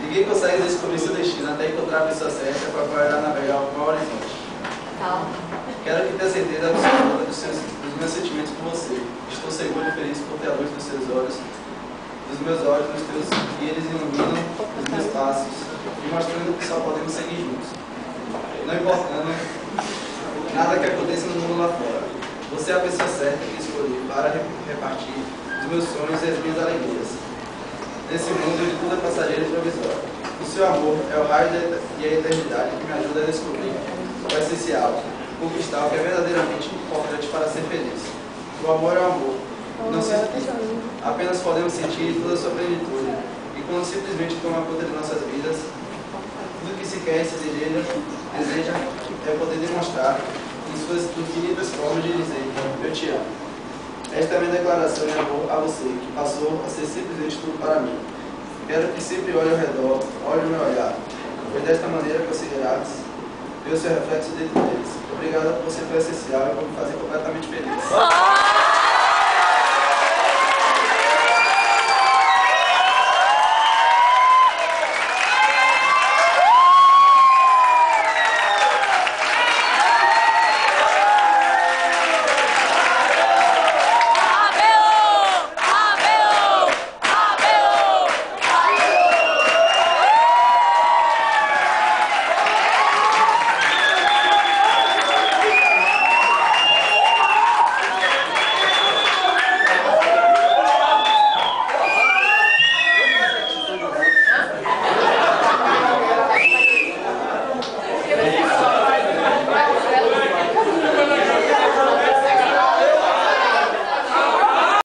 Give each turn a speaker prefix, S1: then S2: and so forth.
S1: Ninguém consegue descobrir seu destino até encontrar a pessoa certa para navegar o maior horizonte. Quero que tenha certeza absoluta dos meus sentimentos por você. Estou seguro e feliz por ter a luz dos seus olhos, dos meus olhos nos teus, e eles iluminam os meus passos, e mostrando que só podemos seguir juntos. Não importando nada que aconteça no mundo lá fora. Você é a pessoa certa que escolhi para repartir os meus sonhos e as minhas alegrias. Nesse mundo onde tudo é passageiro e provisório. O seu amor é o raio e a eternidade que me ajuda a descobrir o essencial, conquistar o que é verdadeiramente importante para ser feliz. O amor é o amor. Não se explica. Apenas podemos sentir toda a sua plenitude. E quando simplesmente toma conta de nossas vidas, tudo que se quer e se deseja é poder demonstrar em suas infinitas formas de dizer: eu te amo. Esta é a minha declaração de amor a você, que passou a ser simplesmente tudo para mim. Quero que sempre olhe ao redor, olhe o meu olhar, pois desta maneira conseguirás ver o seu reflexo dentro deles. Obrigado por ser tão essencial e por me fazer completamente feliz.